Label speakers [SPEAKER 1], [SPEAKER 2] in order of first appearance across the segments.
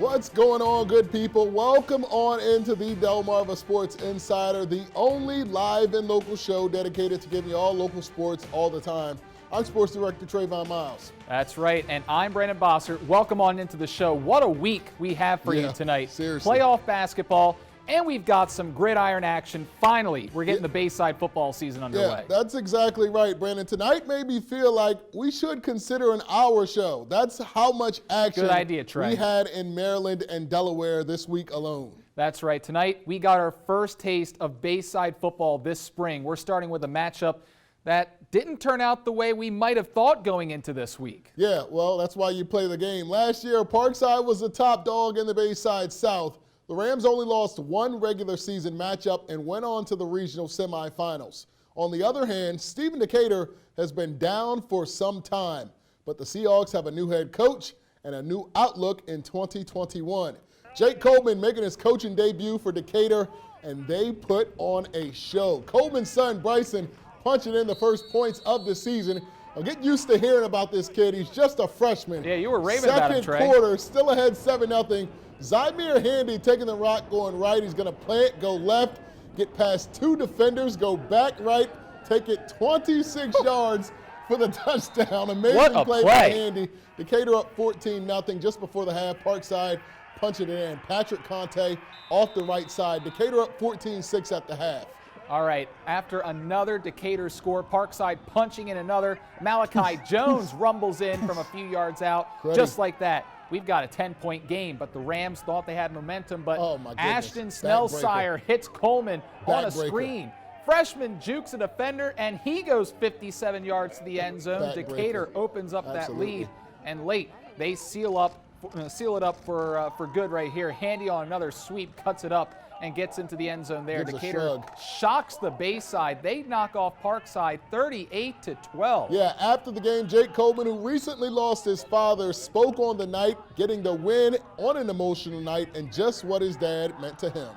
[SPEAKER 1] What's going on, good people? Welcome on into the Delmarva Sports Insider, the only live and local show dedicated to giving you all local sports all the time. I'm Sports Director Trayvon Miles.
[SPEAKER 2] That's right, and I'm Brandon Bossert. Welcome on into the show. What a week we have for you tonight.
[SPEAKER 1] Seriously.
[SPEAKER 2] Playoff basketball, and we've got some gridiron action. Finally, we're getting the Bayside football season underway.
[SPEAKER 1] Yeah, that's exactly right, Brandon. Tonight made me feel like we should consider an hour show. That's how much action
[SPEAKER 2] Good idea, Trey.
[SPEAKER 1] we had in Maryland and Delaware this week alone.
[SPEAKER 2] That's right. Tonight, we got our first taste of Bayside football this spring. We're starting with a matchup that didn't turn out the way we might have thought going into this week.
[SPEAKER 1] Yeah, well, that's why you play the game. Last year, Parkside was the top dog in the Bayside South. The Rams only lost one regular season matchup and went on to the regional semifinals. On the other hand, Stephen Decatur has been down for some time, but the Seahawks have a new head coach and a new outlook in 2021. Jake Coleman making his coaching debut for Decatur, and they put on a show. Coleman's son, Bryson, punching in the first points of the season. Now get used to hearing about this kid. He's just a freshman.
[SPEAKER 2] Yeah, you were raving about him, Trey.
[SPEAKER 1] Second quarter, still ahead 7-0. Zymir Handy taking the rock, going right. He's going to play it, go left, get past two defenders, go back right, take it 26 yards for the touchdown. Amazing play by Handy. Decatur up 14-0 just before the half. Parkside punching it in. Patrick Conte off the right side. Decatur up 14-6 at the half.
[SPEAKER 2] All right, after another Decatur score, Parkside punching in another. Malachi Jones rumbles in from a few yards out, just like that. We've got a 10-point game, but the Rams thought they had momentum, but Ashton Snellsire hits Coleman on a screen. Freshman jukes a defender, and he goes 57 yards to the end zone. Decatur opens up that lead, and late they seal it up for good right here. Handy on another sweep, cuts it up, and gets into the end zone there. Decatur shocks the Bayside. They knock off Parkside 38-12.
[SPEAKER 1] Yeah, after the game, Jake Coleman, who recently lost his father, spoke on the night, getting the win on an emotional night, and just what his dad meant to him.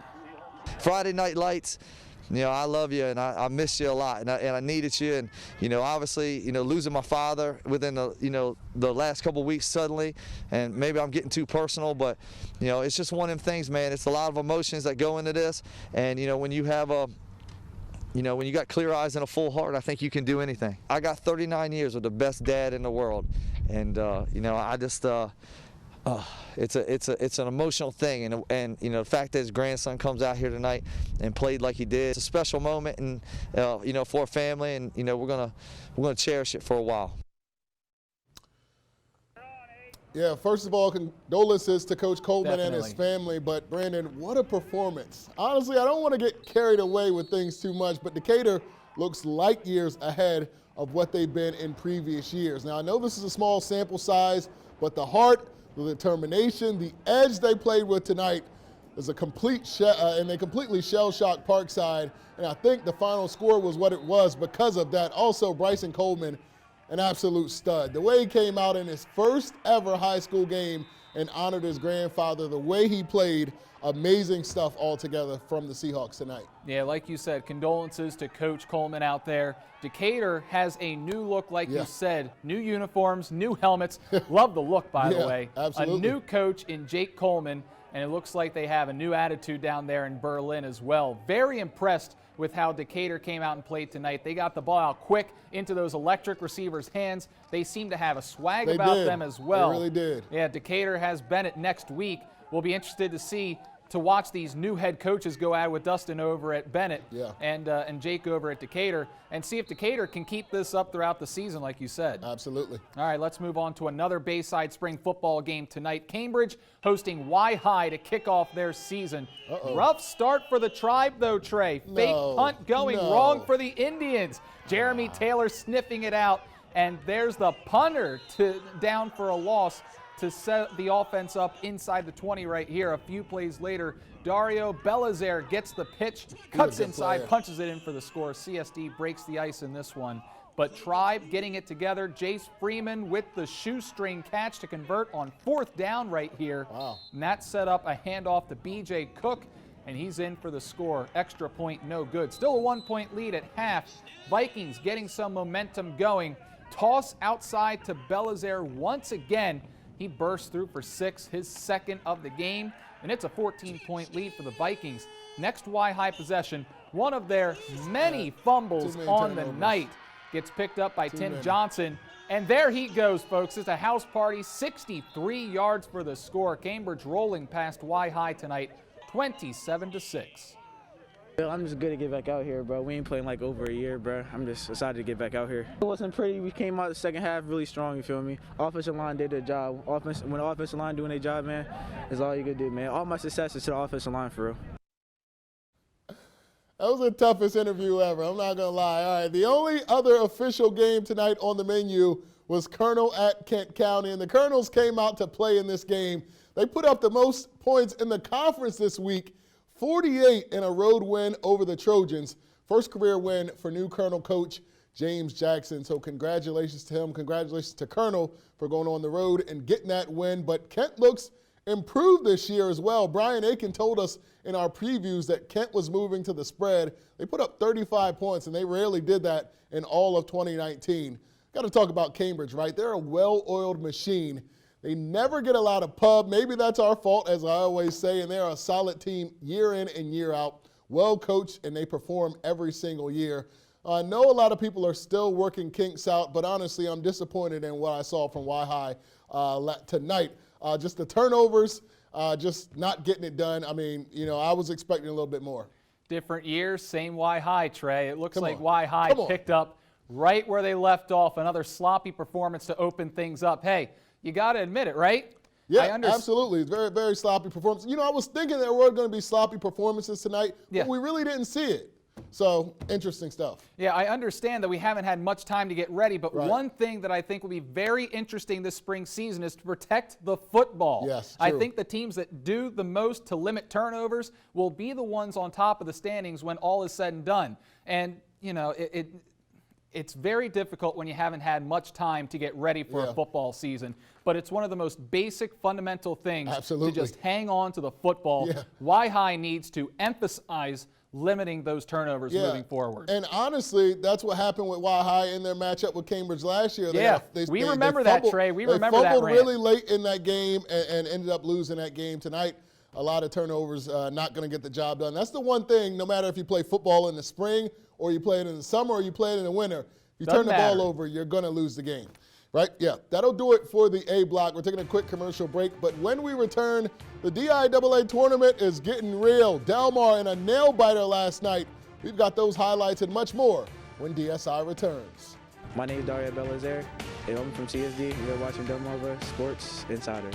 [SPEAKER 3] Friday Night Lights. You know, I love you, and I miss you a lot, and I needed you, and obviously, losing my father within the last couple of weeks suddenly, and maybe I'm getting too personal, but it's just one of them things, man. It's a lot of emotions that go into this, and when you have when you got clear eyes and a full heart, I think you can do anything. I got 39 years with the best dad in the world, and I just. It's an emotional thing, and the fact that his grandson comes out here tonight and played like he did, it's a special moment, and for a family, and we're gonna cherish it for a while.
[SPEAKER 1] Yeah, first of all, condolences to Coach Coleman and his family, but Brandon, what a performance. Honestly, I don't want to get carried away with things too much, but Decatur looks light years ahead of what they've been in previous years. Now, I know this is a small sample size, but the heart, the determination, the edge they played with tonight is a complete and they completely shell-shocked Parkside, and I think the final score was what it was because of that. Also, Bryson Coleman, an absolute stud. The way he came out in his first ever high school game and honored his grandfather, the way he played, amazing stuff altogether from the Seahawks tonight.
[SPEAKER 2] Yeah, like you said, condolences to Coach Coleman out there. Decatur has a new look, like you said, new uniforms, new helmets. Love the look, by the way.
[SPEAKER 1] Absolutely.
[SPEAKER 2] A new coach in Jake Coleman, and it looks like they have a new attitude down there in Berlin as well. Very impressed with how Decatur came out and played tonight. They got the ball out quick into those electric receivers' hands. They seem to have a swag about them as well.
[SPEAKER 1] They really did.
[SPEAKER 2] Yeah, Decatur has Bennett next week. We'll be interested to watch these new head coaches go at it with Dustin over at Bennett and Jake over at Decatur, and see if Decatur can keep this up throughout the season, like you said.
[SPEAKER 1] Absolutely.
[SPEAKER 2] All right, let's move on to another Bayside spring football game tonight. Cambridge hosting Y-High to kick off their season. Rough start for the Tribe, though, Trey. Fake punt going wrong for the Indians. Jeremy Taylor sniffing it out, and there's the punter down for a loss to set the offense up inside the 20 right here. A few plays later, Dario Belizaire gets the pitch, cuts inside, punches it in for the score. CSD breaks the ice in this one. But Tribe getting it together. Jace Freeman with the shoestring catch to convert on 4th down right here.
[SPEAKER 1] Wow.
[SPEAKER 2] And that set up a handoff to BJ Cook, and he's in for the score. Extra point, no good. Still a 1-point lead at half. Vikings getting some momentum going. Toss outside to Belizaire once again. He burst through for 6, his second of the game, and it's a 14-point lead for the Vikings. Next Y-High possession, one of their many fumbles on the night gets picked up by Tim Johnson. And there he goes, folks. It's a house party, 63 yards for the score. Cambridge rolling past Y-High tonight, 27-6.
[SPEAKER 4] I'm just good to get back out here, bro. We ain't playing like over a year, bro. I'm just excited to get back out here. It wasn't pretty. We came out the second half really strong, you feel me? Offensive line did their job. When the offensive line doing their job, man, is all you can do, man. All my success is to the offensive line, for real.
[SPEAKER 1] That was the toughest interview ever, I'm not going to lie. All right, the only other official game tonight on the menu was Colonel at Kent County, and the Colonels came out to play in this game. They put up the most points in the conference this week, 48 in a road win over the Trojans. First career win for new Colonel coach James Jackson. So congratulations to him. Congratulations to Colonel for going on the road and getting that win. But Kent looks improved this year as well. Brian Aiken told us in our previews that Kent was moving to the spread. They put up 35 points, and they rarely did that in all of 2019. Got to talk about Cambridge, right? They're a well-oiled machine. They never get a lot of pub. Maybe that's our fault, as I always say, and they're a solid team year in and year out, well coached, and they perform every single year. I know a lot of people are still working kinks out, but honestly, I'm disappointed in what I saw from Y-High tonight. Just the turnovers, just not getting it done. I mean, you know, I was expecting a little bit more.
[SPEAKER 2] Different years, same Y-High, Trey. It looks like Y-High picked up right where they left off, another sloppy performance to open things up. Hey, you got to admit it, right?
[SPEAKER 1] Yeah, absolutely. Very, very sloppy performance. You know, I was thinking there were going to be sloppy performances tonight, but we really didn't see it. So, interesting stuff.
[SPEAKER 2] Yeah, I understand that we haven't had much time to get ready, but one thing that I think will be very interesting this spring season is to protect the football.
[SPEAKER 1] Yes,
[SPEAKER 2] I think the teams that do the most to limit turnovers will be the ones on top of the standings when all is said and done. And, you know, it's very difficult when you haven't had much time to get ready for a football season, but it's one of the most basic fundamental things to just hang on to the football. Y-High needs to emphasize limiting those turnovers moving forward.
[SPEAKER 1] And honestly, that's what happened with Y-High in their matchup with Cambridge last year.
[SPEAKER 2] We remember that, Trey. We remember that.
[SPEAKER 1] They fumbled really late in that game and ended up losing that game. Tonight, a lot of turnovers, not going to get the job done. That's the one thing, no matter if you play football in the spring or you play it in the summer or you play it in the winter, if you turn the ball over, you're going to lose the game. Right? Yeah, that'll do it for the A block. We're taking a quick commercial break, but when we return, the DIAA tournament is getting real. Delmarva in a nail-biter last night. We've got those highlights and much more when DSI returns.
[SPEAKER 4] My name is Daria Belazaire, and I'm from CSD. You're watching Delmarva Sports Insider.